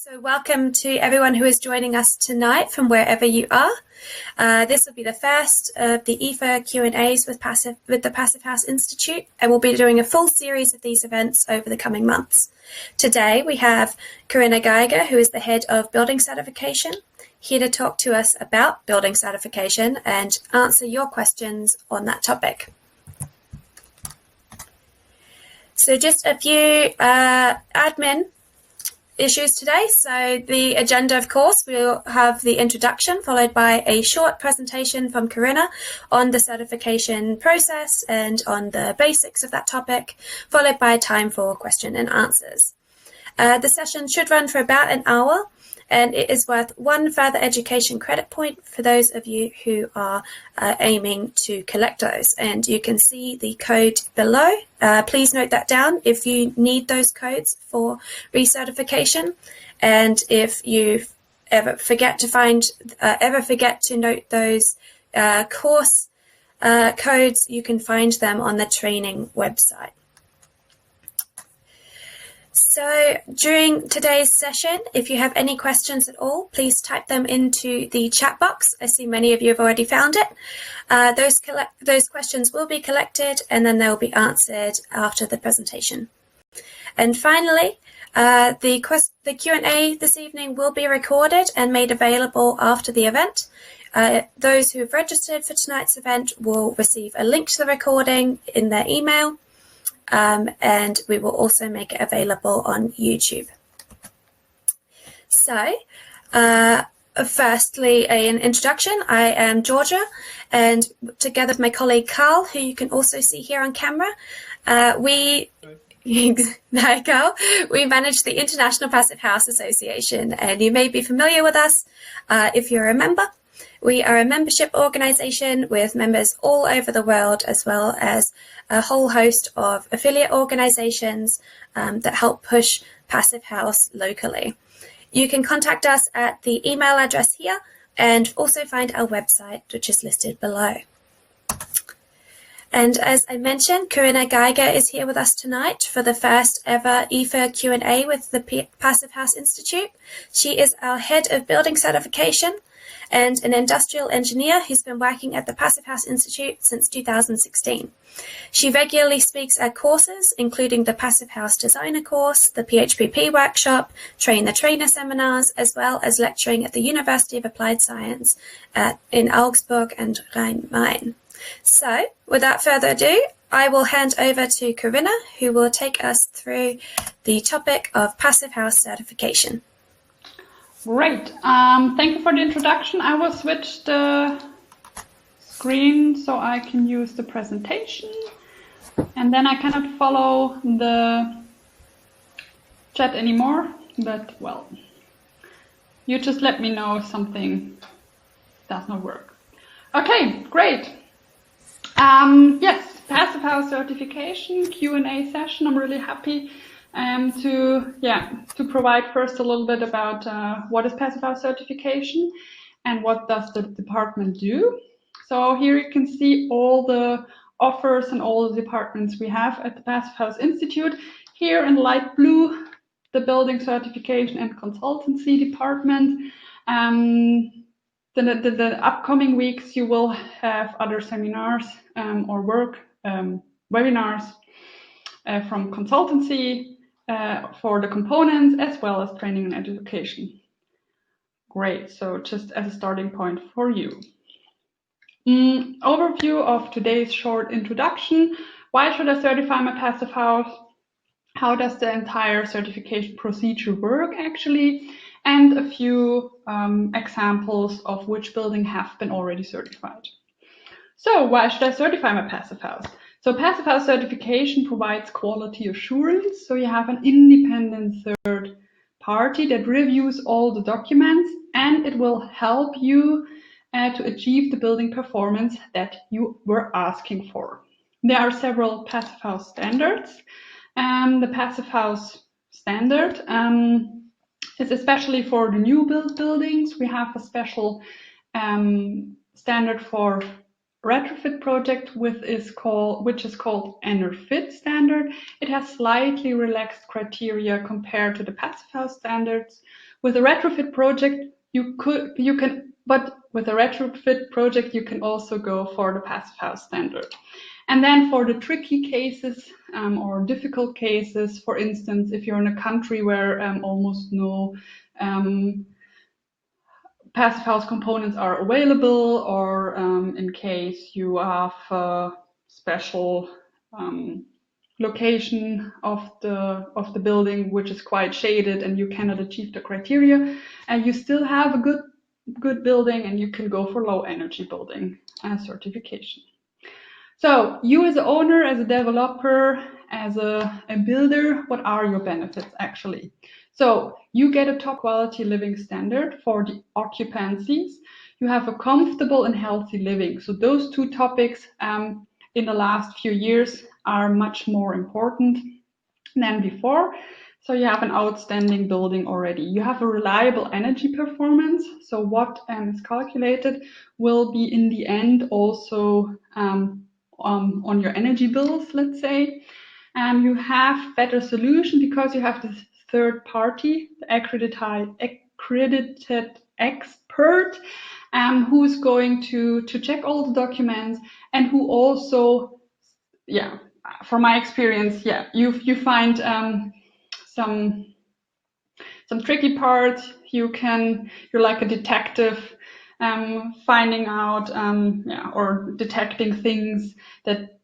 So welcome to everyone who is joining us tonight from wherever you are. This will be the first of the iPHA Q&As with the Passive House Institute, and we'll be doing a full series of these events over the coming months. Today we have Corinna Geiger, who is the head of Building Certification, here to talk to us about Building Certification and answer your questions on that topic. So just a few admin issues today. So the agenda, of course, we'll have the introduction followed by a short presentation from Corinna on the certification process and on the basics of that topic, followed by time for question and answers. The session should run for about an hour, and it is worth one further education credit point for those of you who are aiming to collect those. And you can see the code below. Please note that down if you need those codes for recertification. And if you ever forget to note those course codes, you can find them on the training website. So during today's session, if you have any questions at all, please type them into the chat box. I see many of you have already found it. Those questions will be collected and then they'll be answered after the presentation. And finally, the Q&A this evening will be recorded and made available after the event. Those who have registered for tonight's event will receive a link to the recording in their email. And we will also make it available on YouTube. So, firstly, an introduction. I am Georgia, and together with my colleague Carl, who you can also see here on camera, we manage the International Passive House Association, and you may be familiar with us if you're a member. We are a membership organisation with members all over the world, as well as a whole host of affiliate organisations that help push Passive House locally. You can contact us at the email address here and also find our website, which is listed below. And as I mentioned, Corinna Geiger is here with us tonight for the first ever iPHA Q&A with the Passive House Institute. She is our head of Building Certification and an industrial engineer who's been working at the Passive House Institute since 2016. She regularly speaks at courses, including the Passive House Designer course, the PHPP workshop, Train the Trainer seminars, as well as lecturing at the University of Applied Science in Augsburg and Rhein-Main. So, without further ado, I will hand over to Corinna, who will take us through the topic of Passive House certification. Great. Thank you for the introduction. I will switch the screen so I can use the presentation. And then I cannot follow the chat anymore, but well, you just let me know if something does not work. Okay, great. Yes, Passive House certification Q&A session. I'm really happy to provide first a little bit about what is Passive House certification and what does the department do. So here you can see all the offers and all the departments we have at the Passive House Institute. Here in light blue, the Building Certification and Consultancy department. The upcoming weeks you will have other seminars or work webinars from consultancy for the components, as well as training and education. Great, so just as a starting point for you. Overview of today's short introduction. Why should I certify my Passive House? How does the entire certification procedure work actually? And a few examples of which buildings have been already certified. So why should I certify my Passive House? So Passive House certification provides quality assurance. So you have an independent third party that reviews all the documents, and it will help you to achieve the building performance that you were asking for. There are several Passive House standards. The Passive House standard is especially for the new build buildings. We have a special standard for retrofit project which is called EnerFit standard. It has slightly relaxed criteria compared to the passive house standards. With a retrofit project, you can also go for the passive house standard. And then for the tricky cases or difficult cases, for instance, if you're in a country where almost no passive house components are available, or in case you have a special location of the building which is quite shaded and you cannot achieve the criteria, and you still have a good building, and you can go for low energy building certification. So you as an owner, as a developer, as a builder, what are your benefits actually? So you get a top quality living standard for the occupancies. You have a comfortable and healthy living. So those two topics in the last few years are much more important than before. So you have an outstanding building already. You have a reliable energy performance. So what is calculated will be in the end also on your energy bills, let's say. You have better solution because you have this third party, the accredited expert, who's going to check all the documents, and who also, from my experience, you find some tricky parts. You're like a detective, finding out or detecting things that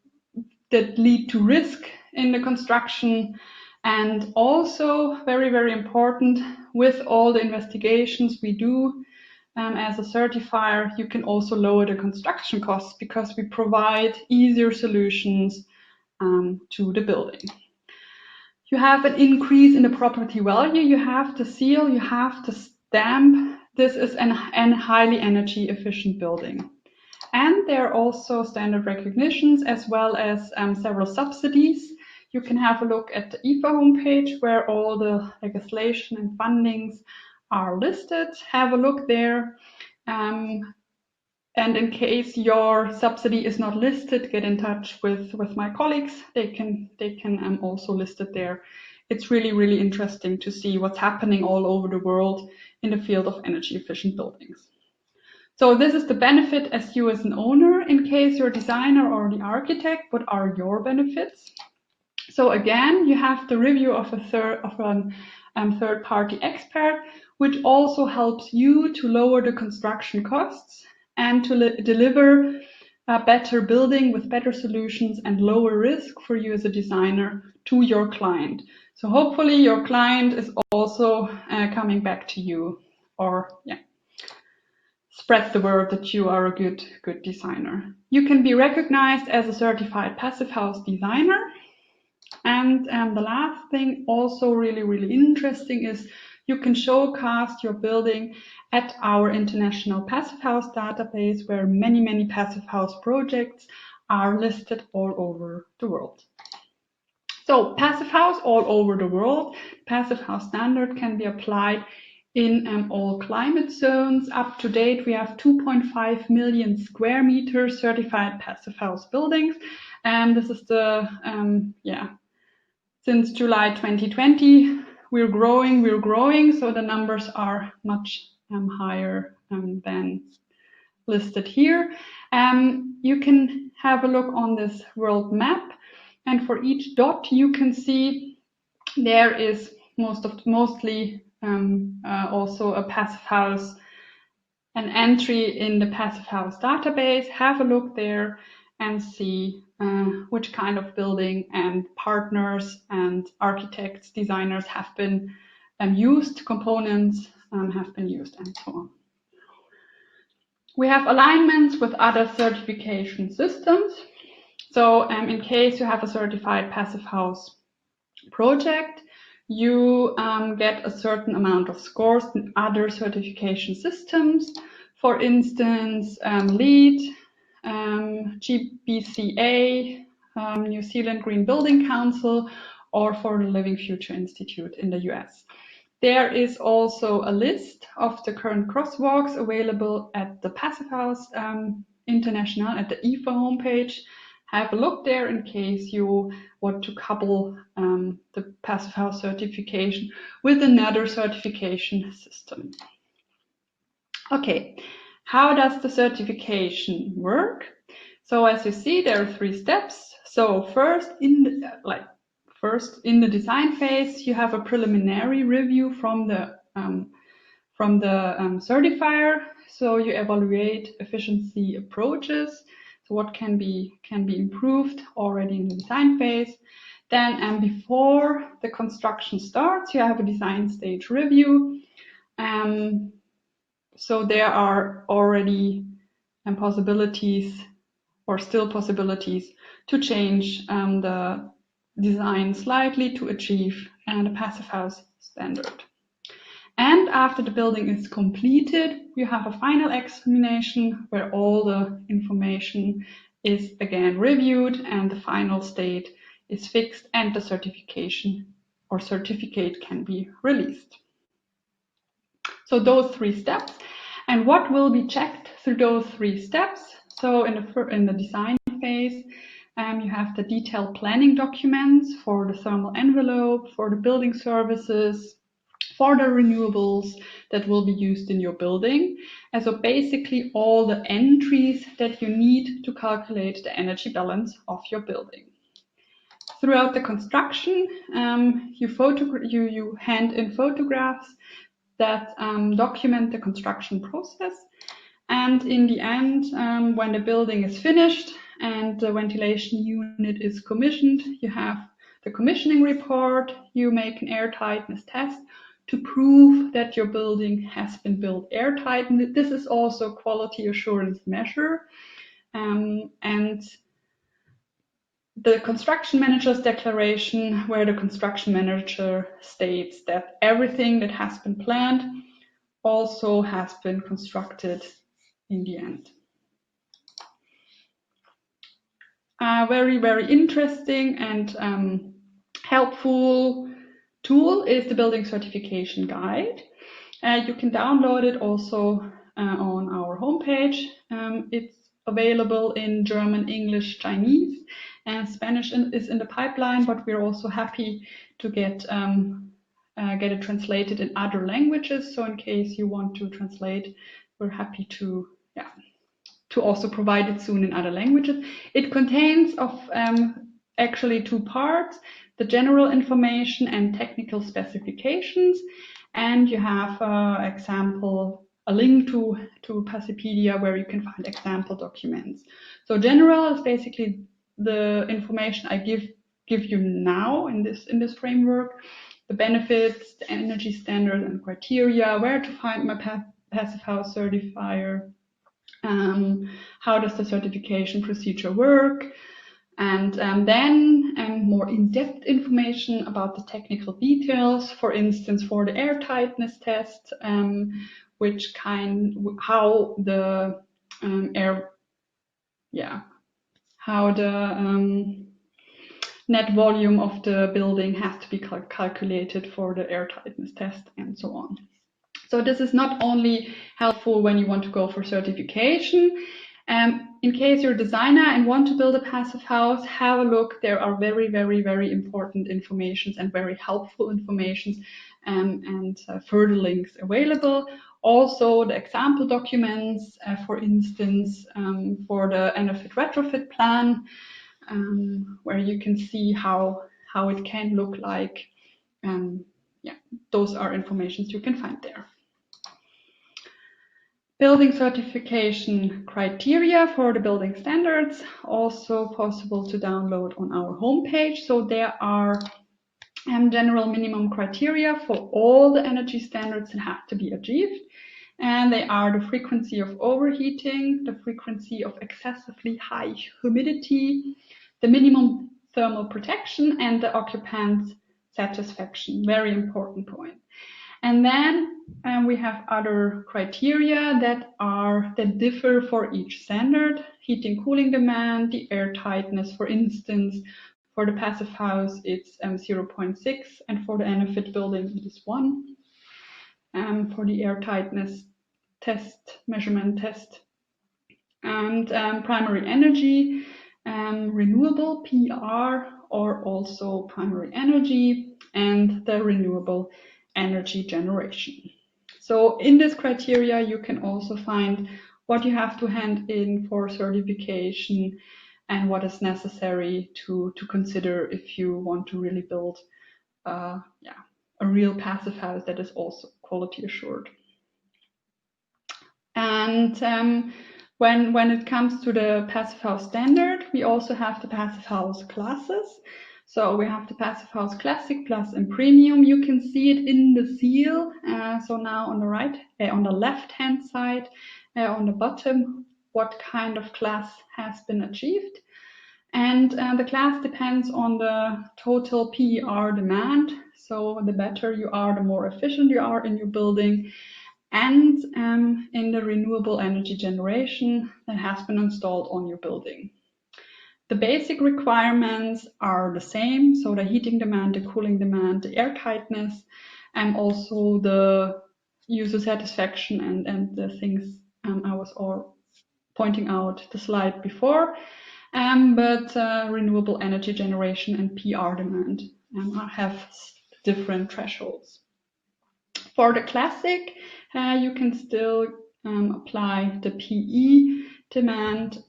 lead to risk in the construction. And also very, very important, with all the investigations we do as a certifier, you can also lower the construction costs because we provide easier solutions to the building. You have an increase in the property value. You have to seal, you have to stamp. This is an highly energy efficient building. And there are also standard recognitions as well as several subsidies. You can have a look at the iPHA homepage where all the legislation and fundings are listed. Have a look there. And in case your subsidy is not listed, get in touch with my colleagues. They can also list it there. It's really, really interesting to see what's happening all over the world in the field of energy efficient buildings. So this is the benefit as you as an owner. In case you're a designer or the architect, what are your benefits? So again, you have the review of a third-party expert, which also helps you to lower the construction costs and to deliver a better building with better solutions and lower risk for you as a designer to your client. So hopefully your client is also coming back to you, or spread the word that you are a good designer. You can be recognized as a certified passive house designer. And the last thing, also really, really interesting, is you can showcase your building at our international passive house database, where many, many passive house projects are listed all over the world. So passive house all over the world. Passive house standard can be applied in all climate zones. Up to date, we have 2.5 million square meters certified passive house buildings. And this is the, since July 2020, we're growing. So the numbers are much higher than listed here. You can have a look on this world map. And for each dot, you can see there is mostly also a passive house, an entry in the passive house database. Have a look there and see which kind of building and partners and architects, designers have been used, components have been used, and so on. We have alignments with other certification systems. So in case you have a certified passive house project, you get a certain amount of scores in other certification systems. For instance, LEED, GBCA, New Zealand Green Building Council, or for the Living Future Institute in the US. There is also a list of the current crosswalks available at the Passive House International at the iPHA homepage. Have a look there in case you want to couple the Passive House certification with another certification system. Okay, how does the certification work? So as you see, there are 3 steps. So first in the design phase, you have a preliminary review from the certifier. So you evaluate efficiency approaches. So what can be improved already in the design phase. Then before the construction starts, you have a design stage review. So there are already possibilities, or still possibilities, to change the design slightly to achieve the Passive House standard. And after the building is completed, you have a final examination where all the information is again reviewed and the final state is fixed and the certification or certificate can be released. So those 3 steps. And what will be checked through those 3 steps? So in the design phase, you have the detailed planning documents for the thermal envelope, for the building services, for the renewables that will be used in your building. And so basically all the entries that you need to calculate the energy balance of your building. Throughout the construction, you hand in photographs that document the construction process. And in the end, when the building is finished and the ventilation unit is commissioned, you have the commissioning report, you make an airtightness test to prove that your building has been built airtight. And this is also a quality assurance measure. And the construction manager's declaration, where the construction manager states that everything that has been planned also has been constructed in the end. A very, very interesting and helpful tool is the Building Certification Guide. You can download it also on our homepage. It's available in German, English, Chinese, and Spanish is in the pipeline, but we're also happy to get it translated in other languages. So in case you want to translate, we're happy to also provide it soon in other languages. It contains of actually 2 parts, the general information and technical specifications. And you have a link to Passipedia where you can find example documents. So general is basically the information I give you now in this framework, the benefits, the energy standard and criteria, where to find my Passive House certifier, how does the certification procedure work, and then more in-depth information about the technical details, for instance, for the airtightness test, how the net volume of the building has to be calculated for the airtightness test, and so on. So this is not only helpful when you want to go for certification. In case you're a designer and want to build a passive house, have a look. There are very, very, very important informations and very helpful informations and further links available. Also, the example documents, for instance, for the Benefit Retrofit Plan, where you can see how it can look like. Those are informations you can find there. Building certification criteria for the building standards, also possible to download on our homepage. So there are general minimum criteria for all the energy standards that have to be achieved. And they are the frequency of overheating, the frequency of excessively high humidity, the minimum thermal protection, and the occupant's satisfaction. Very important point. And then we have other criteria that differ for each standard. Heating, cooling demand, the air tightness, for instance. For the passive house, it's 0.6, and for the Benefit building, it is 1. For the air tightness measurement test, and primary energy, renewable PR, or also primary energy, and the renewable energy generation. So in this criteria, you can also find what you have to hand in for certification and what is necessary to consider if you want to really build a real passive house that is also quality assured. And when it comes to the passive house standard, we also have the passive house classes. So we have the passive house classic, plus, and premium. You can see it in the seal. So now on the left-hand side, on the bottom, what kind of class has been achieved. And the class depends on the total PER demand. So the better you are, the more efficient you are in your building, and in the renewable energy generation that has been installed on your building. The basic requirements are the same, so the heating demand, the cooling demand, the air tightness, and also the user satisfaction and the things I was all pointing out the slide before. But renewable energy generation and PR demand have different thresholds. For the classic, you can still apply the PE demand.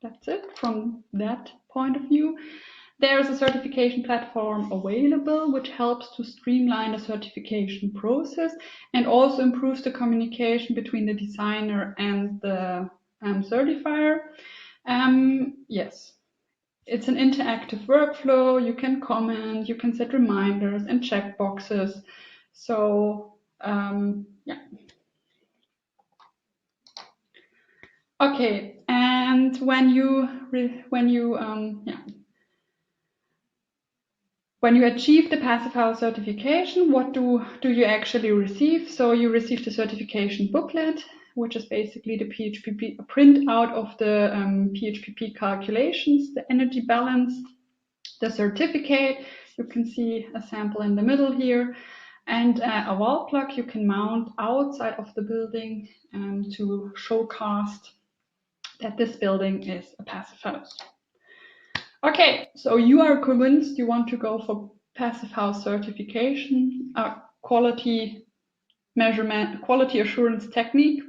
That's it from that point of view. There is a certification platform available which helps to streamline the certification process and also improves the communication between the designer and the certifier. Yes, it's an interactive workflow. You can comment, you can set reminders and check boxes. So okay, and when you achieve the passive house certification, what do you actually receive? So you receive the certification booklet, which is basically the PHPP, a printout of the PHPP calculations, the energy balance, the certificate. You can see a sample in the middle here, and a wall plug you can mount outside of the building to showcast that this building is a passive house. Okay, so you are convinced you want to go for passive house certification, quality measurement, quality assurance technique,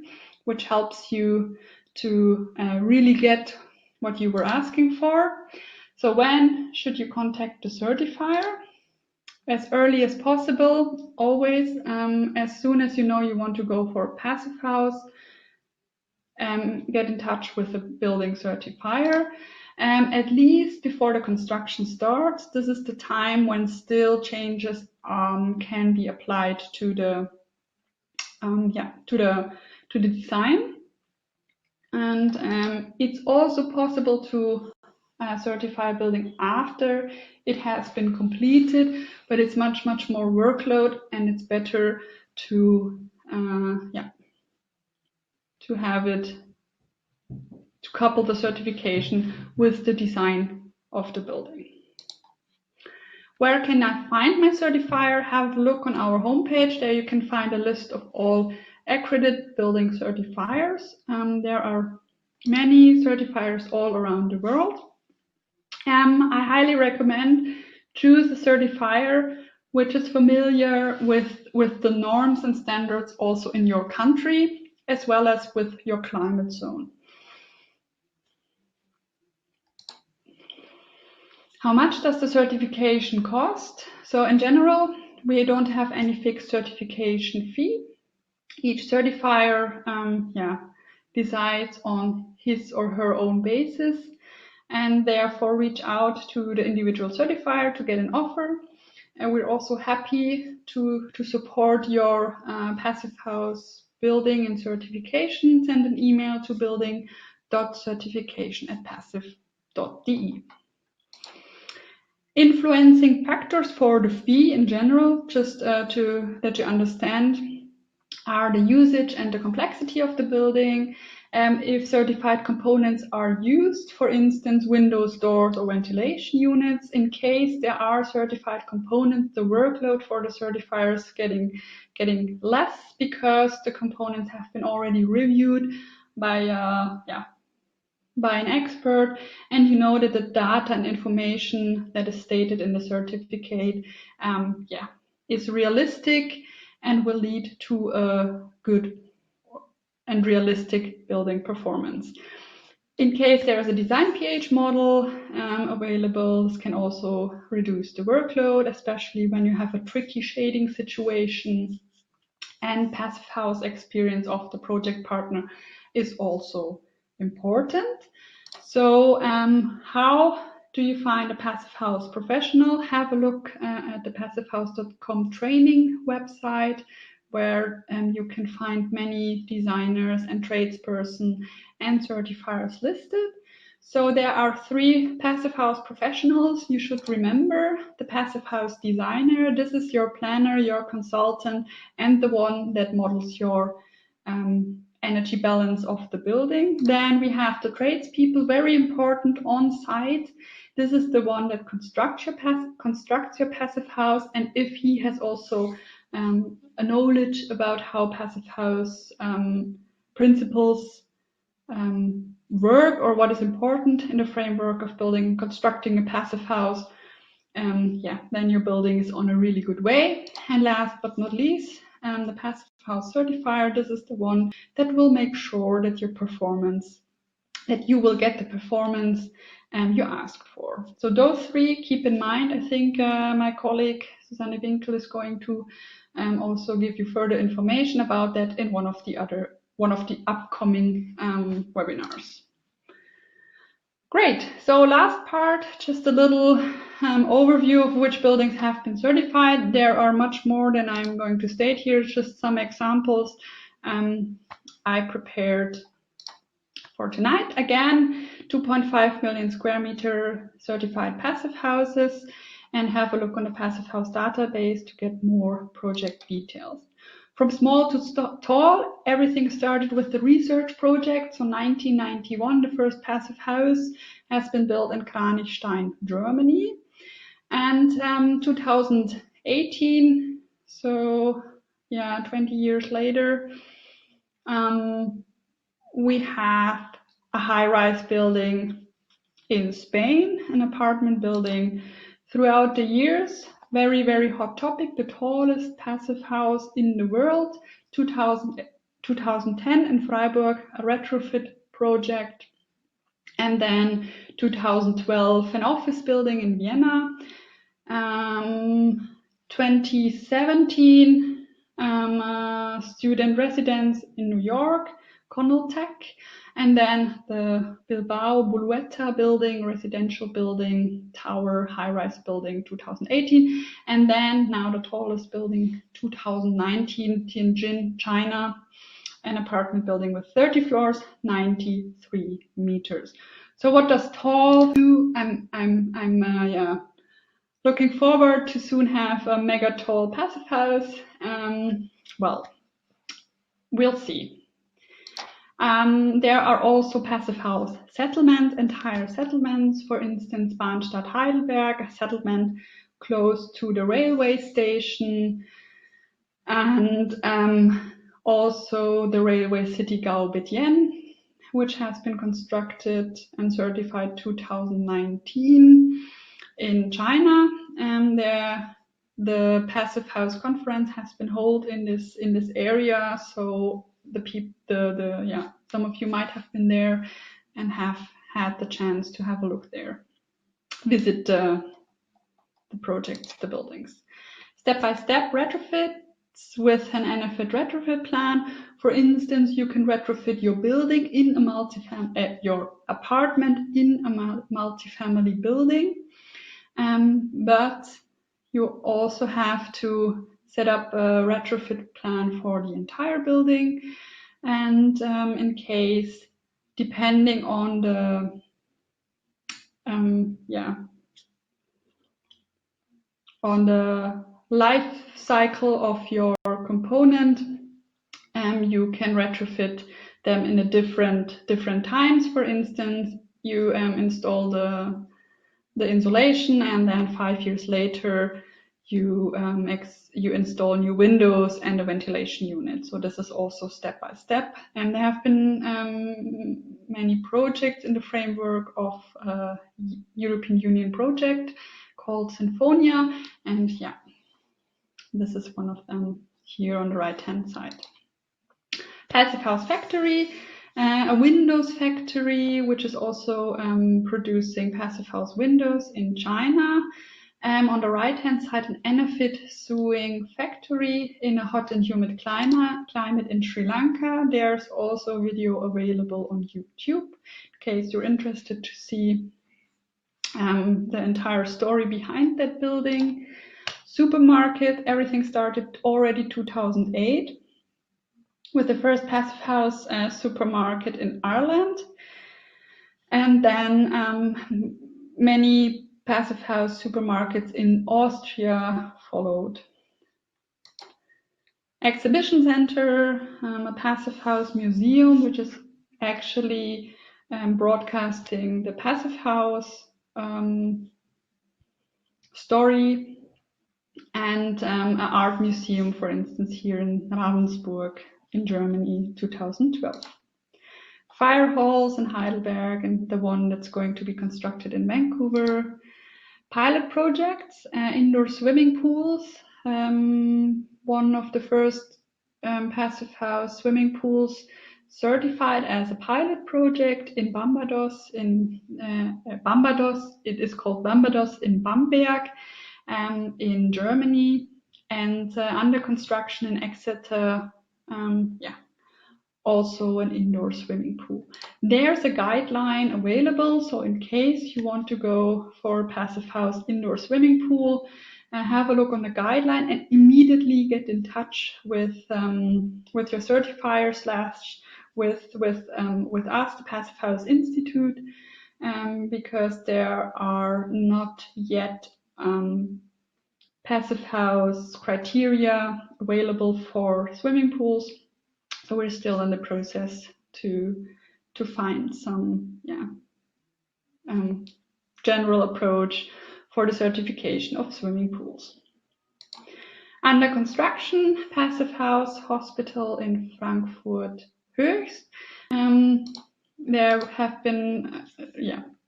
which helps you to really get what you were asking for. So when should you contact the certifier? As early as possible, always. As soon as you know you want to go for a passive house, get in touch with the building certifier. At least before the construction starts. This is the time when still changes can be applied to the design. And it's also possible to certify a building after it has been completed, but it's much more workload, and it's better to have it, to couple the certification with the design of the building. Where can I find my certifier? Have a look on our homepage. There you can find a list of all accredited building certifiers. There are many certifiers all around the world. I highly recommend choose a certifier which is familiar with the norms and standards also in your country, as well as with your climate zone. How much does the certification cost? So in general, we don't have any fixed certification fee. Each certifier decides on his or her own basis, and therefore reach out to the individual certifier to get an offer. And we're also happy to support your passive house building and certification. Send an email to building.certification@passive.de. Influencing factors for the fee in general, just that you understand, are the usage and the complexity of the building, If certified components are used, for instance, windows, doors, or ventilation units, in case there are certified components, the workload for the certifier is getting less because the components have been already reviewed by an expert, and you know that the data and information that is stated in the certificate is realistic and will lead to a good and realistic building performance. In case there is a design PH model available, this can also reduce the workload, especially when you have a tricky shading situation, and passive house experience of the project partner is also important. So how do you find a passive house professional? Have a look at the passivehouse.com training website, where you can find many designers and tradesperson and certifiers listed. So there are 3 passive house professionals you should remember. The passive house designer, this is your planner, your consultant, and the one that models your energy balance of the building. Then we have the tradespeople, very important, on site. This is the one that constructs your passive house, and if he has also a knowledge about how passive house principles work, or what is important in the framework of constructing a passive house, then your building is on a really good way. And last but not least, the passive house certifier, this is the one that will make sure that you will get the performance you ask for. So those 3 keep in mind. I think my colleague Susanne Winkel is going to also give you further information about that in one of the upcoming webinars. Great. So last part, just a little overview of which buildings have been certified. There are much more than I'm going to state here, just some examples I prepared for tonight. Again, 2.5 million square meter certified passive houses, and have a look on the passive house database to get more project details. From small to tall, everything started with the research project. So 1991, the first passive house has been built in Kranichstein, Germany. And 2018, so 20 years later, we have a high-rise building in Spain, an apartment building. Throughout the years, very, very hot topic, the tallest passive house in the world, 2010 in Freiburg, a retrofit project. And then 2012, an office building in Vienna. 2017, student residence in New York, Connell Tech. And then the Bilbao Bulueta building, residential building, tower, high-rise building, 2018. And then now the tallest building, 2019, Tianjin, China, an apartment building with 30 floors, 93 meters. So what does tall do? I'm looking forward to soon have a mega tall passive house. Well, we'll see. There are also passive house settlements, entire settlements. For instance, Bahnstadt Heidelberg, a settlement close to the railway station, and also the railway city Gaobetian, which has been constructed and certified 2019 in China. The passive house conference has been held in this area, so some of you might have been there and have had the chance to have a look there, visit the projects, the buildings. Step-by-step retrofits with an NFIT retrofit plan. For instance, you can retrofit your building in a your apartment in a multifamily building, but you also have to set up a retrofit plan for the entire building. And in case, depending on the on the life cycle of your component, you can retrofit them in a different times. For instance, you install the insulation, and then 5 years later you install new windows and a ventilation unit. So this is also step by step, and there have been many projects in the framework of a European Union project called Sinfonia, and yeah, this is one of them here on the right hand side. Passive House Factory, a Windows factory which is also producing Passive House windows in China. On the right hand side, an Enafit sewing factory in a hot and humid climate in Sri Lanka. There's also a video available on YouTube in case you're interested to see the entire story behind that building. Supermarket, everything started already 2008 with the first Passive House supermarket in Ireland, and then many Passive House supermarkets in Austria followed. Exhibition center, a Passive House museum, which is actually broadcasting the Passive House story, and an art museum, for instance, here in Ravensburg in Germany, 2012. Fire halls in Heidelberg, and the one that's going to be constructed in Vancouver. Pilot projects, indoor swimming pools. One of the first Passive House swimming pools certified as a pilot project in Barbados. It is called Barbados in Bamberg, in Germany, and under construction in Exeter. Also an indoor swimming pool. There's a guideline available, so in case you want to go for a Passive House indoor swimming pool, have a look on the guideline and immediately get in touch with your certifier / with us, the Passive House Institute, because there are not yet Passive House criteria available for swimming pools. So we're still in the process to find some general approach for the certification of swimming pools. Under construction, Passive House Hospital in Frankfurt Höchst.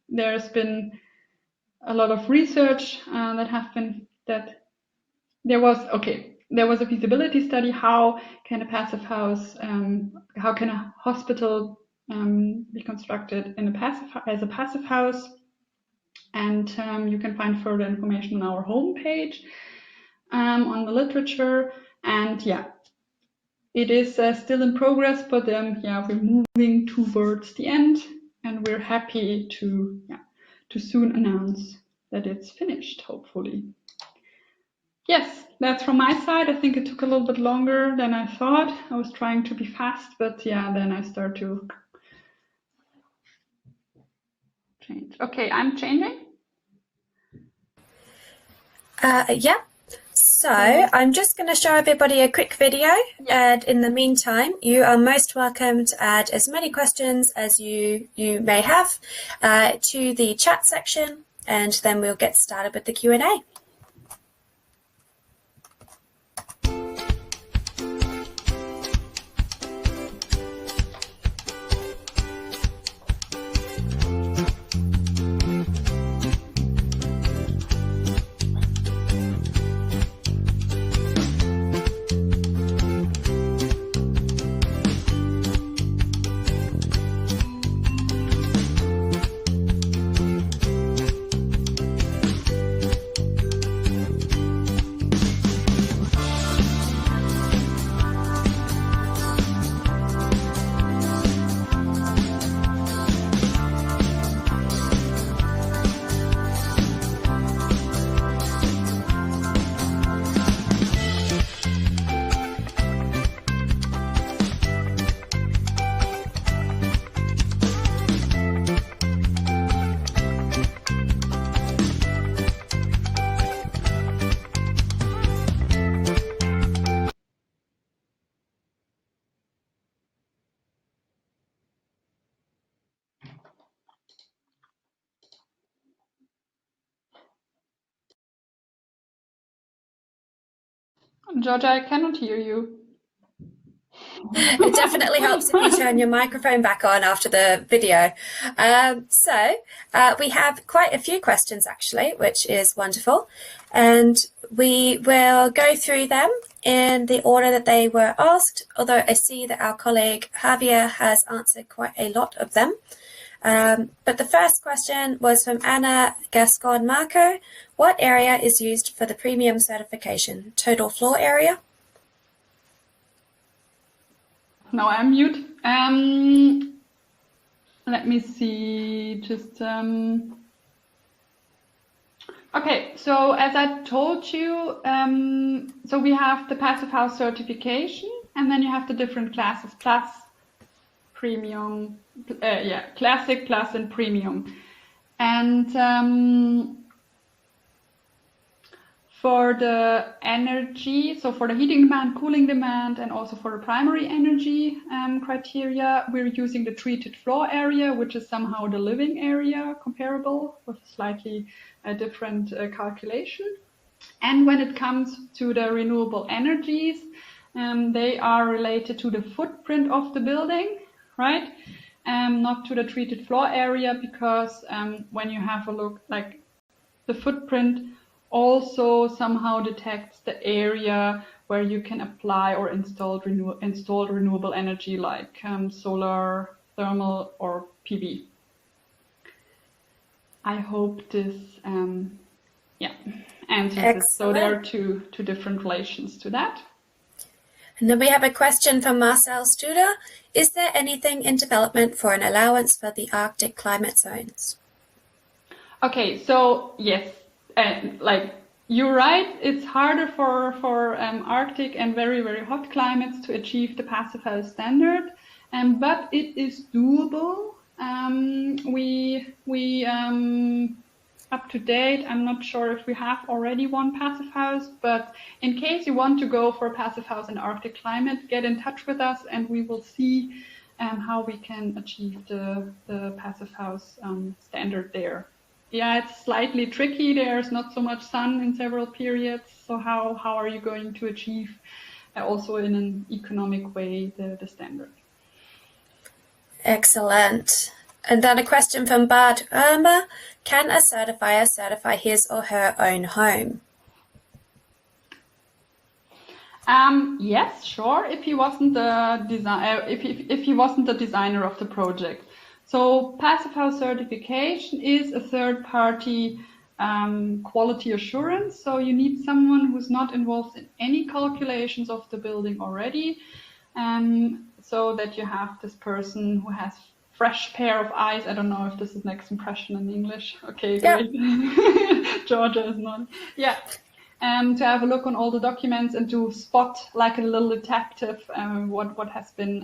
There's been a lot of research there was a feasibility study. How can a Passive House, how can a hospital be constructed as a Passive House? And you can find further information on our homepage on the literature. And it is still in progress, but we're moving towards the end, and we're happy to soon announce that it's finished, hopefully. Yes, that's from my side. I think it took a little bit longer than I thought. I was trying to be fast, but then I start to change. Okay, I'm changing. So I'm just going to show everybody a quick video, and in the meantime, you are most welcome to add as many questions as you may have to the chat section, and then we'll get started with the Q&A. Georgia, I cannot hear you. It definitely helps if you turn your microphone back on after the video. We have quite a few questions actually, which is wonderful. And we will go through them in the order that they were asked, although I see that our colleague Javier has answered quite a lot of them. But the first question was from Anna Gascon Marco. What area is used for the premium certification? Total floor area? Now I'm mute. Let me see. Okay, so as I told you, so we have the Passive House certification, and then you have the different classes, plus, premium, classic, plus, and premium. And for the energy, so for the heating demand, cooling demand, and also for the primary energy criteria, we're using the treated floor area, which is somehow the living area comparable with slightly different calculation. And when it comes to the renewable energies, they are related to the footprint of the building, right? Not to the treated floor area, because when you have a look, like the footprint also somehow detects the area where you can apply or install renewable energy, like solar, thermal, or PV. I hope this answers it. So there are two different relations to that. And then we have a question from Marcel Studer. Is there anything in development for an allowance for the Arctic climate zones? Okay, so yes, like you're right, it's harder for Arctic and very, very hot climates to achieve the Passive House standard, but it is doable. We up to date, I'm not sure if we have already one Passive House, but in case you want to go for a Passive House in Arctic climate, get in touch with us and we will see how we can achieve the Passive House standard there. Yeah, it's slightly tricky. There's not so much sun in several periods. So how are you going to achieve also in an economic way the standard? Excellent. And then a question from Bart Irma. Can a certifier certify his or her own home? Yes, sure. If he wasn't the if he wasn't the designer of the project. So Passive House certification is a third-party quality assurance. So you need someone who's not involved in any calculations of the building already, so that you have this person who has fresh pair of eyes. I don't know if this is next impression in English. Okay, great. Yep. Georgia is not. Yeah. To have a look on all the documents and to spot like a little detective what has been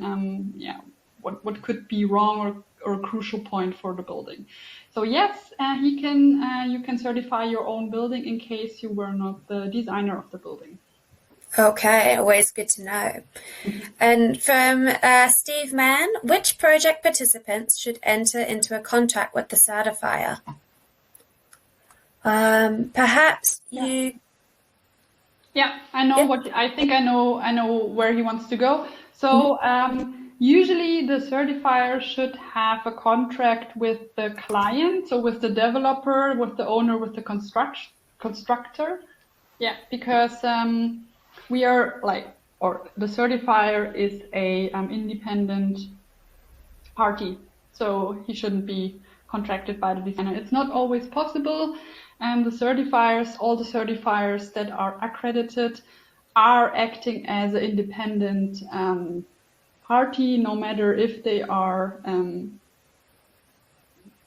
what could be wrong or a crucial point for the building. So yes, you can certify your own building in case you were not the designer of the building. Okay, always good to know. And from Steve Mann, which project participants should enter into a contract with the certifier? Perhaps you. Yeah, I know what I think. I know where he wants to go. So usually the certifier should have a contract with the client, so with the developer, with the owner, with the constructor. Yeah, because we are the certifier is a independent party, so he shouldn't be contracted by the designer. It's not always possible. And all the certifiers that are accredited are acting as an independent party, no matter if they are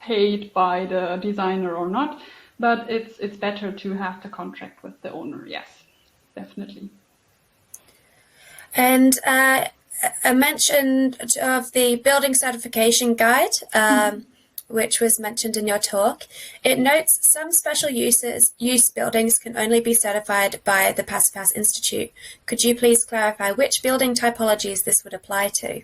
paid by the designer or not. But it's better to have the contract with the owner. Yes, definitely. And a mention of the Building Certification Guide, which was mentioned in your talk. It notes some special use buildings can only be certified by the Passive House Institute. Could you please clarify which building typologies this would apply to?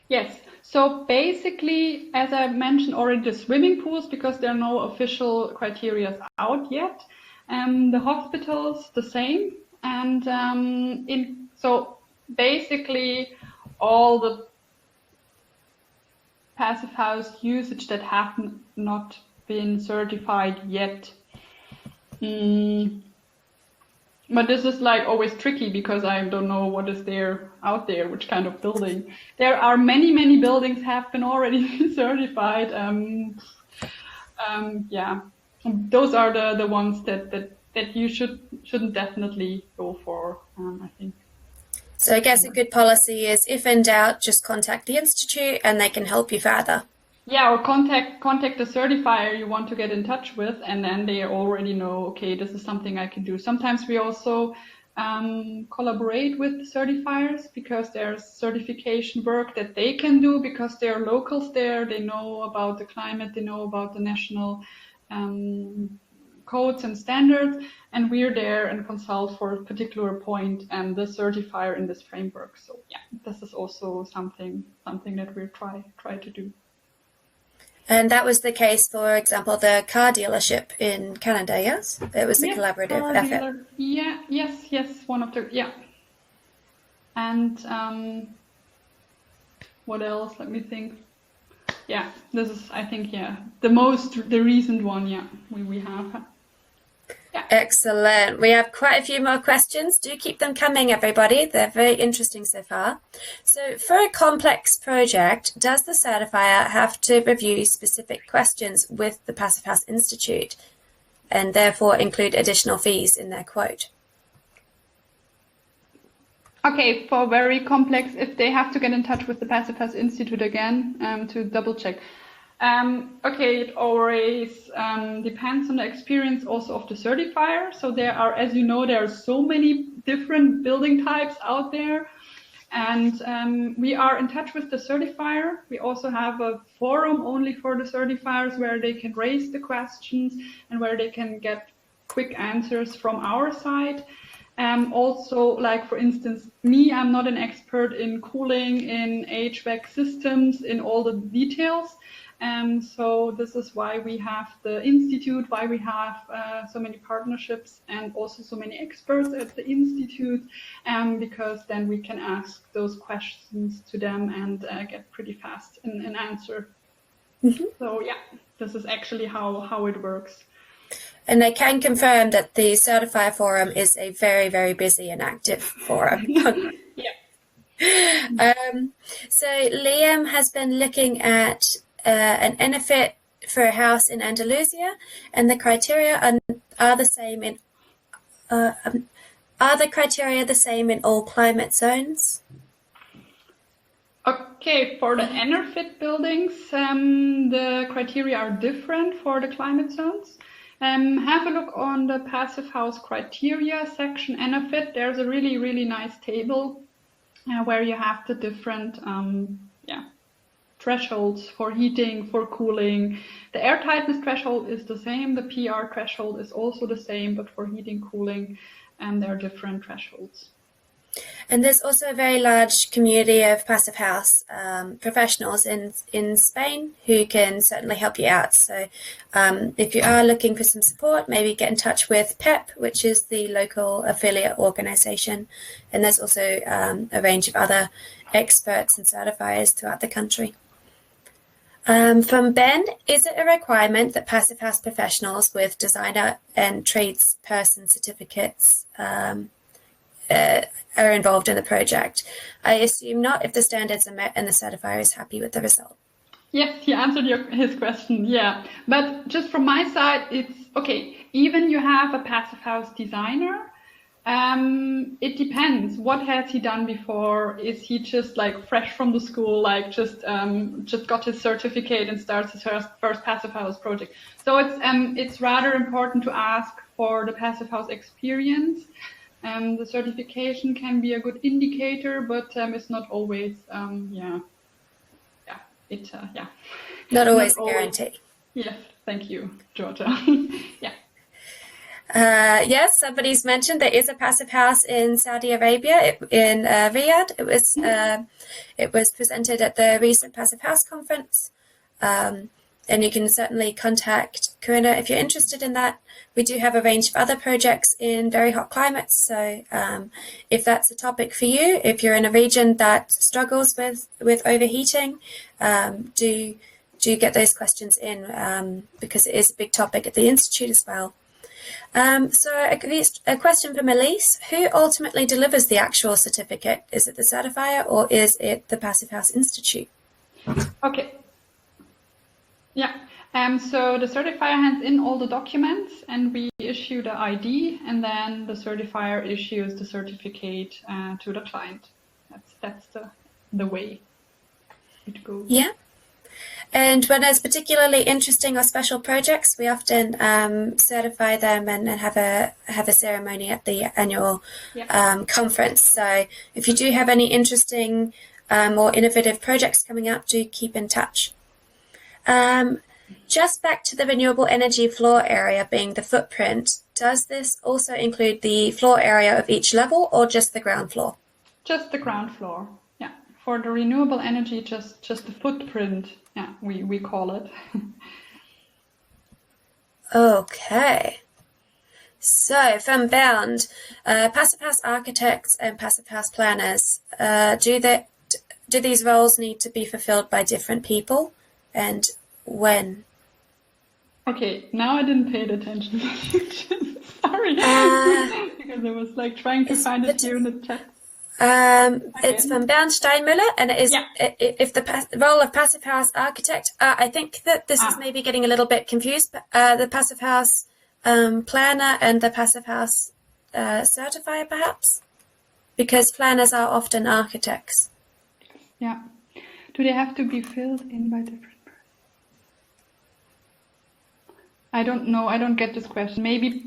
Yes. So basically, as I mentioned already, the swimming pools, because there are no official criteria out yet. The hospitals, the same. And so basically all the passive house usage that have not been certified yet. But this is like always tricky because I don't know what is there out there, which kind of building. There are many buildings have been already certified. Yeah, those are the ones that you shouldn't definitely go for, I think. So I guess a good policy is, if in doubt, just contact the institute and they can help you further. Yeah, or contact the certifier you want to get in touch with, and then they already know, okay, this is something I can do. Sometimes we also collaborate with the certifiers because there's certification work that they can do because they're locals there. They know about the climate, they know about the national codes and standards, and we're there and consult for a particular point and the certifier in this framework. So yeah, this is also something that we try to do. And that was the case, for example, the car dealership in Canada, yes? It was a collaborative effort. Yes, one of the, yeah. And what else? Let me think. Yeah, this is, I think, yeah, the recent one, yeah, we have. Yeah. Excellent. We have quite a few more questions. Do keep them coming, everybody. They're very interesting so far. So for a complex project, does the certifier have to review specific questions with the Passive House Institute and therefore include additional fees in their quote? Okay, for very complex, if they have to get in touch with the Passive House Institute again to double check. Okay, it always depends on the experience also of the certifier. So there are, as you know, there are so many different building types out there. And we are in touch with the certifier. We also have a forum only for the certifiers where they can raise the questions and where they can get quick answers from our side. Also, like for instance, me, I'm not an expert in cooling, in HVAC systems, in all the details. So this is why we have the institute, why we have so many partnerships and also so many experts at the institute, because then we can ask those questions to them and get pretty fast an answer. Mm-hmm. So yeah, this is actually how it works. And I can confirm that the Certifier Forum is a very, very busy and active forum. Yeah. So Liam has been looking at an NFIT for a house in Andalusia, and the criteria are the same in are the criteria the same in all climate zones? Okay, for the NFIT buildings, the criteria are different for the climate zones. Have a look on the Passive House criteria section NFIT. There's a really, really nice table where you have the different thresholds for heating, for cooling. The airtightness threshold is the same. The PR threshold is also the same, but for heating, cooling, there are different thresholds. And there's also a very large community of Passive House professionals in Spain who can certainly help you out. So if you are looking for some support, maybe get in touch with PEP, which is the local affiliate organization. And there's also a range of other experts and certifiers throughout the country. From Ben, is it a requirement that Passive House professionals with designer and tradesperson certificates are involved in the project? I assume not if the standards are met and the certifier is happy with the result. Yes, he answered his question, yeah. But just from my side, it's okay. Even you have a Passive House designer, it depends. What has he done before? Is he just like fresh from the school, like just got his certificate and starts his first Passive House project? So it's rather important to ask for the Passive House experience. The certification can be a good indicator, but it's not always, Not always a guarantee. Yes, thank you, Georgia. Yeah. Yes, somebody's mentioned there is a Passive House in Saudi Arabia, in Riyadh. It was presented at the recent Passive House conference. And you can certainly contact Corinna if you're interested in that. We do have a range of other projects in very hot climates. So if that's a topic for you, if you're in a region that struggles with overheating, do get those questions in because it is a big topic at the Institute as well. So a question from Elise: who ultimately delivers the actual certificate? Is it the certifier or is it the Passive House Institute? Okay. Yeah. So the certifier hands in all the documents, and we issue the ID, and then the certifier issues the certificate to the client. That's the way it goes. Yeah. And when there's particularly interesting or special projects, we often certify them and have a ceremony at the annual conference. So if you do have any interesting or innovative projects coming up, do keep in touch. Just back to the renewable energy floor area being the footprint, does this also include the floor area of each level or just the ground floor? Just the ground floor. Yeah. For the renewable energy, just the footprint. Yeah, we call it. Okay. So from Bound, Passive House architects and Passive House planners, do these roles need to be fulfilled by different people, and when? Okay, now I didn't pay attention. Sorry, because I was like trying to find it here in the chat. It's from Bernd Steinmüller, and it is if the role of Passive House architect. I think that this is maybe getting a little bit confused. The Passive House planner and the Passive House certifier, perhaps, because planners are often architects. Yeah. Do they have to be filled in by different? I don't know. I don't get this question. Maybe,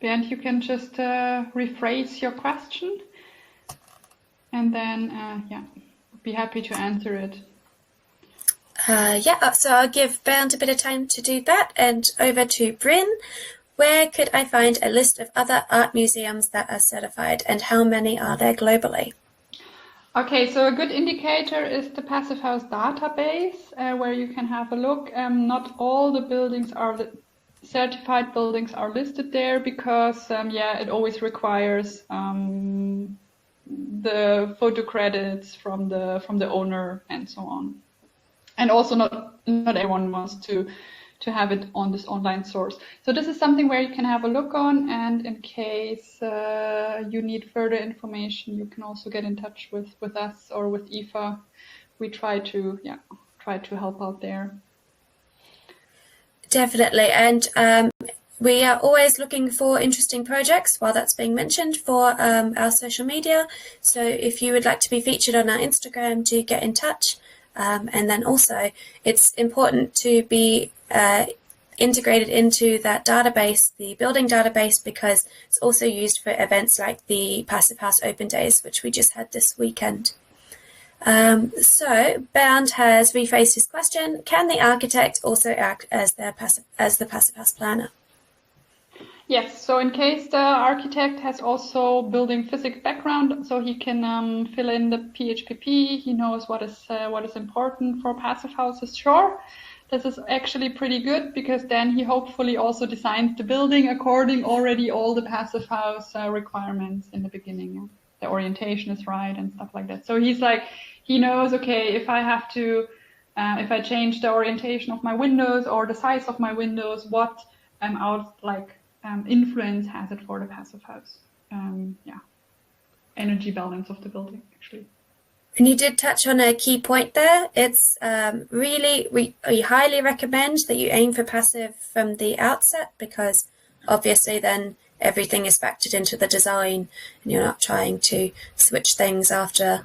Bernd, you can just rephrase your question, and then be happy to answer it. So I'll give Bernd a bit of time to do that, and over to Bryn. Where could I find a list of other art museums that are certified, and how many are there globally? Okay, so a good indicator is the Passive House database, where you can have a look. Not all the buildings are certified buildings are listed there because it always requires the photo credits from the owner and so on. And also not everyone wants to have it on this online source. So this is something where you can have a look on, and in case you need further information, you can also get in touch with us or with iPHA. We try to help out there. Definitely, and we are always looking for interesting projects while that's being mentioned for our social media. So if you would like to be featured on our Instagram, do get in touch. And then also, it's important to be integrated into that database, the building database, because it's also used for events like the Passive House Open Days, which we just had this weekend. So Bernd has rephrased his question: can the architect also act as the Passive House planner? Yes, so in case the architect has also building physics background, so he can fill in the PHPP, he knows what is important for passive houses, sure. This is actually pretty good because then he hopefully also designs the building according already all the passive house requirements in the beginning. The orientation is right and stuff like that. So he knows, okay, if I have to, if I change the orientation of my windows or the size of my windows, what influence has it for the passive house? Energy balance of the building, actually. And you did touch on a key point there. It's really, we highly recommend that you aim for passive from the outset, because obviously then everything is factored into the design and you're not trying to switch things after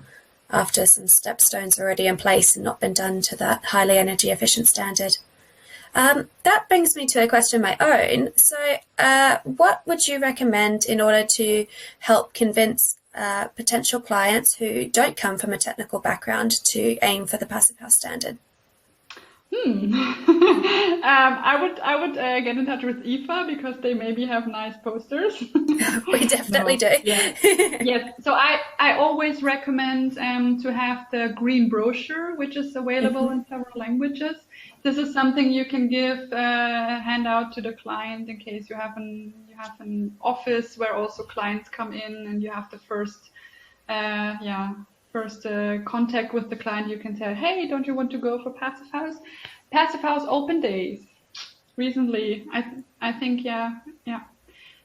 some stepstones already in place and not been done to that highly energy efficient standard. That brings me to a question of my own. So what would you recommend in order to help convince potential clients who don't come from a technical background to aim for the Passive House standard? I would get in touch with iPHA because they maybe have nice posters. We definitely do. Yeah. Yes. So I always recommend to have the green brochure, which is available in several languages. This is something you can give hand out to the client in case you have an office where also clients come in and you have the first contact with the client. You can say, hey, don't you want to go for Passive House? Passive House open days recently. I think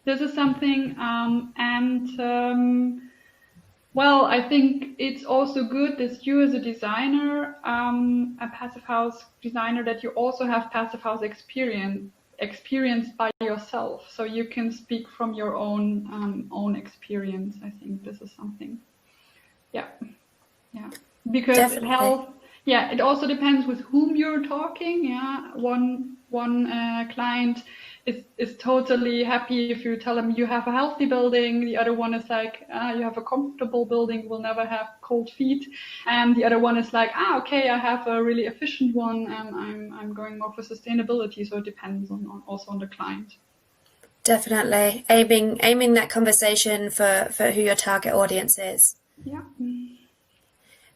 this is something well, I think it's also good that you as a designer, a Passive House designer, that you also have Passive House experience by yourself, so you can speak from your own experience. I think this is something. Yeah. Because Definitely. it also depends with whom you're talking. Yeah, one client is totally happy if you tell them you have a healthy building. The other one is like, you have a comfortable building, will never have cold feet. And the other one is like, okay, I have a really efficient one, and I'm going more for sustainability. So it depends also on the client. Definitely. Aiming that conversation for who your target audience is. Yeah.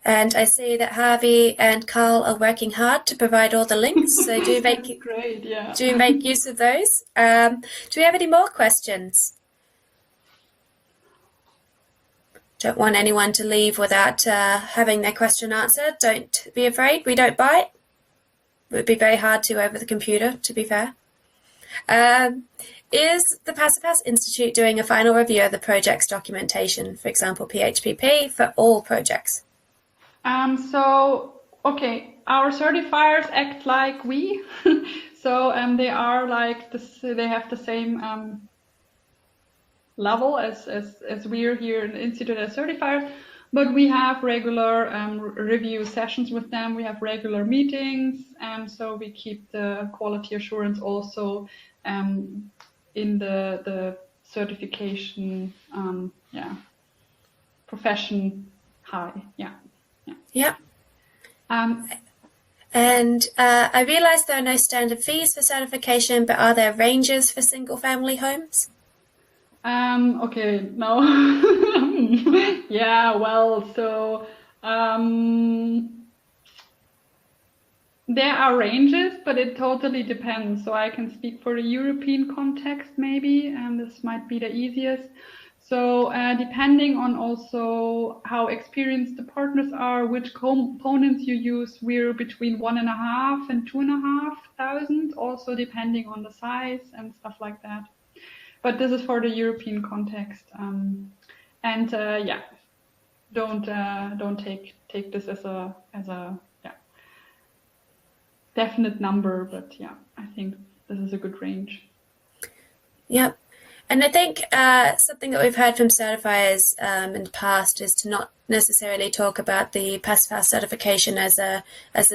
And I see that Harvey and Carl are working hard to provide all the links, so do make great, yeah. Do make use of those. Do we have any more questions? Don't want anyone to leave without having their question answered. Don't be afraid, we don't bite. It would be very hard to over the computer, to be fair. Is the Passive House Institute doing a final review of the project's documentation, for example, PHPP, for all projects? Okay, our certifiers act like we, so they are like this. They have the same level as we're here in the Institute as certifiers, but we have regular review sessions with them. We have regular meetings, so we keep the quality assurance also in the certification profession high. Yeah. And I realise there are no standard fees for certification, but are there ranges for single-family homes? Okay, no. Yeah, well, so there are ranges, but it totally depends. So I can speak for the European context maybe, and this might be the easiest. So depending on also how experienced the partners are, which components you use, we're between 1.5 and 2,500, also depending on the size and stuff like that. But this is for the European context, don't take this as a definite number, but I think this is a good range. Yep. And I think something that we've heard from certifiers in the past is to not necessarily talk about the Passive House certification as a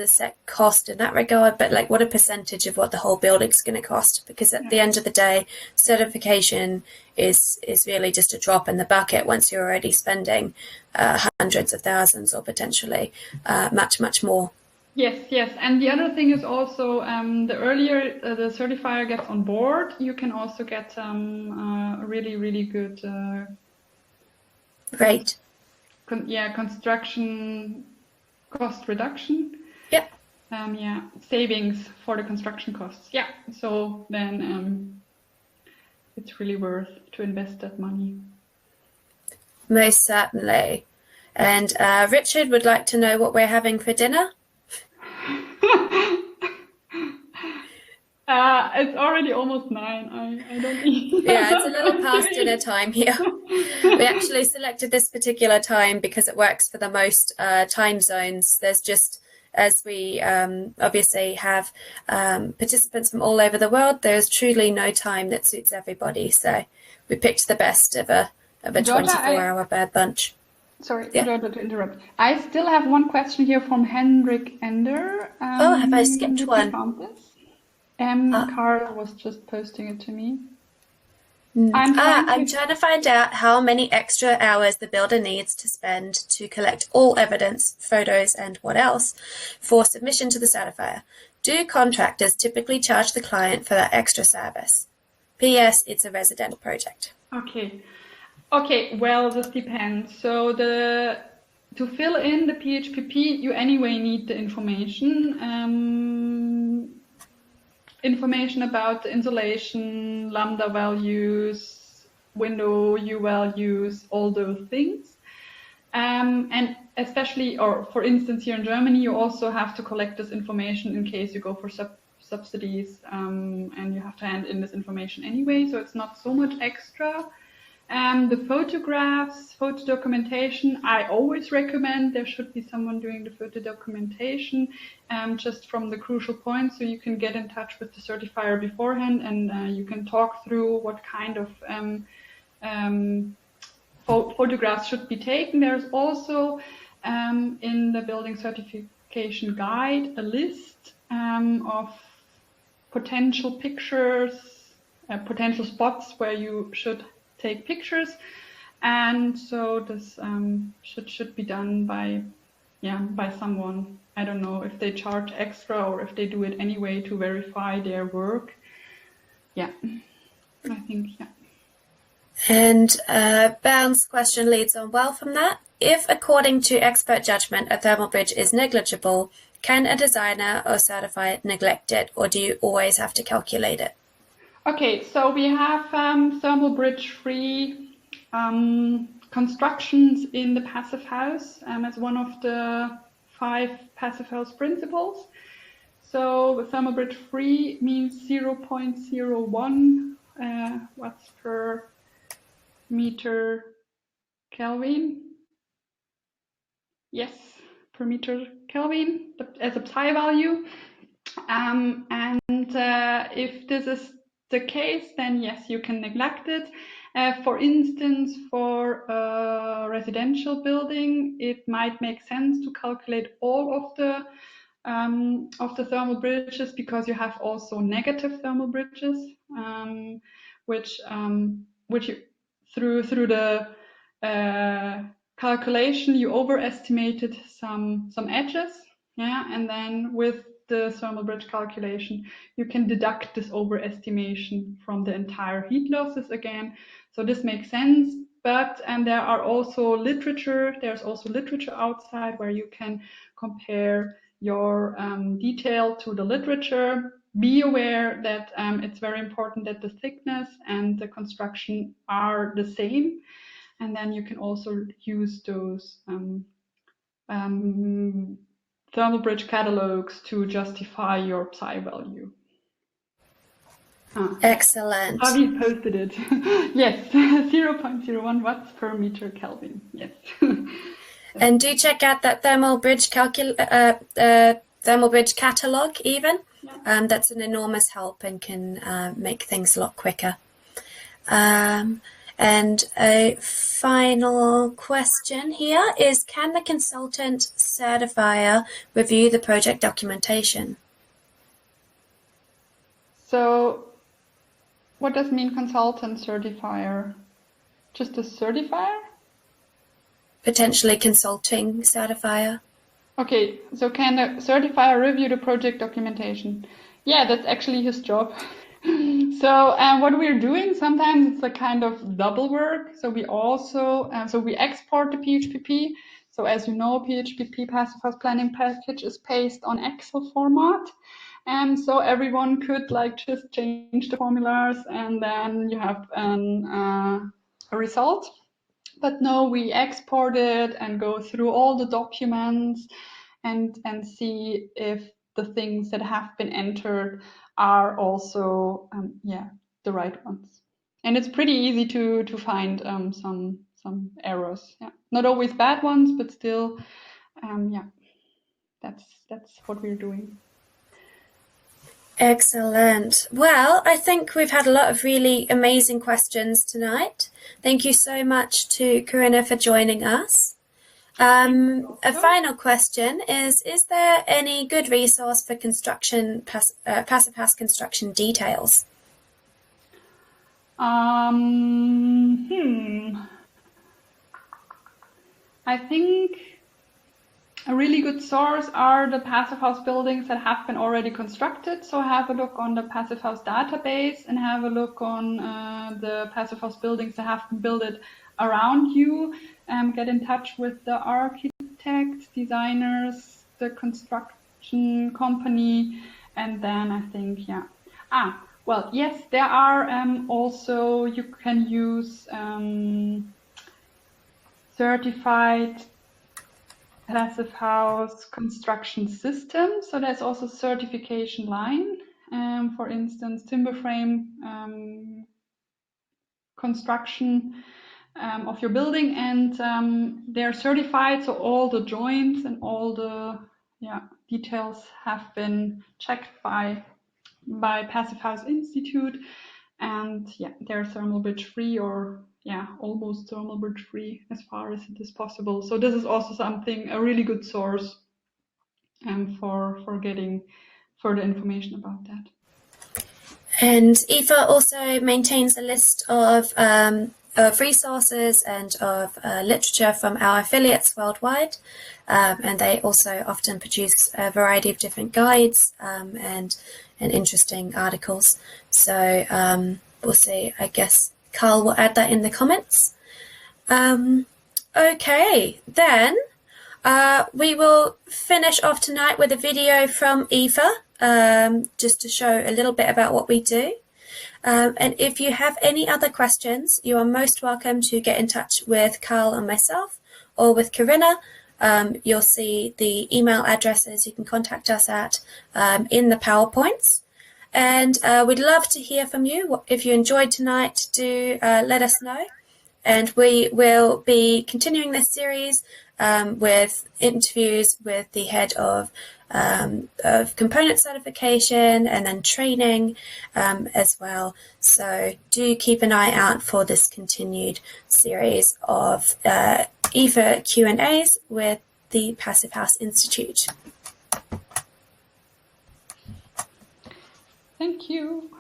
set cost in that regard, but like what a percentage of what the whole building's going to cost. Because at the end of the day, certification is really just a drop in the bucket once you're already spending hundreds of thousands or potentially much more. Yes. And the other thing is also the earlier the certifier gets on board, you can also get really, really good Great. Construction cost reduction. Yep. Savings for the construction costs. Yeah. So then it's really worth to invest that money. Most certainly. And Richard would like to know what we're having for dinner. It's already almost 9. I don't eat. Yeah, it's a little past dinner time here. We actually selected this particular time because it works for the most time zones. There's just, as we obviously have participants from all over the world, there's truly no time that suits everybody. So we picked the best of a 24-hour bad bunch. Sorry, to interrupt. I still have one question here from Henrik Ender. Have I skipped one? Found this? Carl was just posting it to me. I'm trying to find out how many extra hours the builder needs to spend to collect all evidence, photos, and what else for submission to the certifier. Do contractors typically charge the client for that extra service? P.S. It's a residential project. Okay. Okay, well, this depends. So to fill in the PHPP, you anyway need the information about the insulation, lambda values, window U values, all those things. And especially, or for instance, here in Germany, you also have to collect this information in case you go for subsidies, and you have to hand in this information anyway, so it's not so much extra. The photographs, photo documentation, I always recommend there should be someone doing the photo documentation, just from the crucial points, so you can get in touch with the certifier beforehand, and you can talk through what kind of photographs should be taken. There's also in the Building Certification Guide a list of potential pictures, potential spots where you should take pictures, and so this should be done by someone. I don't know if they charge extra or if they do it anyway to verify their work. Yeah, I think, yeah. And Bernd's question leads on well from that. If, according to expert judgment, a thermal bridge is negligible, can a designer or certifier neglect it, or do you always have to calculate it? Okay, so we have thermal bridge-free constructions in the passive house as one of the 5 passive house principles. So thermal bridge-free means 0.01 watts per meter Kelvin. Yes, per meter Kelvin as a PSI value. And if this is the case, then yes, you can neglect it. For instance, for a residential building, it might make sense to calculate all of the thermal bridges, because you have also negative thermal bridges, which you, through the calculation, you overestimated some edges, yeah, and then with the thermal bridge calculation, you can deduct this overestimation from the entire heat losses again. So this makes sense, but there are also literature. There's also literature outside where you can compare your detail to the literature. Be aware that it's very important that the thickness and the construction are the same, and then you can also use those thermal bridge catalogs to justify your PSI value. Excellent. Avi posted it. Yes, 0.01 watts per meter Kelvin. Yes. And do check out that thermal bridge catalog even. Yeah. That's an enormous help and can make things a lot quicker. And a final question here is, can the consultant certifier review the project documentation? So what does mean consultant certifier? Just a certifier? Potentially consulting certifier. Okay, so can the certifier review the project documentation? Yeah, that's actually his job. So what we're doing, sometimes it's a kind of double work. So we also, we export the PHPP. So as you know, PHPP Passive House Planning Package is pasted on Excel format. And so everyone could just change the formulas and then you have a result. But no, we export it and go through all the documents and see if the things that have been entered are also the right ones. And it's pretty easy to find some errors. Yeah, not always bad ones, but still, that's what we're doing. Excellent. Well, I think we've had a lot of really amazing questions tonight. Thank you so much to Corinna for joining us. A final question is there any good resource for construction, passive house construction details? I think A really good source are the Passive House buildings that have been already constructed. So have a look on the Passive House database and have a look on the Passive House buildings that have been built around you. Get in touch with the architects, designers, the construction company, and then I think, yeah. Well, yes, there are also, you can use certified Passive House construction system. So there's also certification line, for instance, timber frame construction of your building, and they're certified. So all the joints and all the details have been checked by Passive House Institute, and they're thermal bridge free, or almost thermal bridge free as far as it is possible. So this is also something, a really good source for getting further information about that. And iPHA also maintains a list of resources and of literature from our affiliates worldwide, and they also often produce a variety of different guides and interesting articles. So we'll see. I guess Carl will add that in the comments. Okay, then we will finish off tonight with a video from iPHA, just to show a little bit about what we do. And if you have any other questions, you are most welcome to get in touch with Carl and myself, or with Corinna. You'll see the email addresses you can contact us at in the PowerPoints. And we'd love to hear from you. If you enjoyed tonight, do let us know. And we will be continuing this series with interviews with the head of component certification and then training as well. So do keep an eye out for this continued series of iPHA Q&As with the Passive House Institute. Thank you.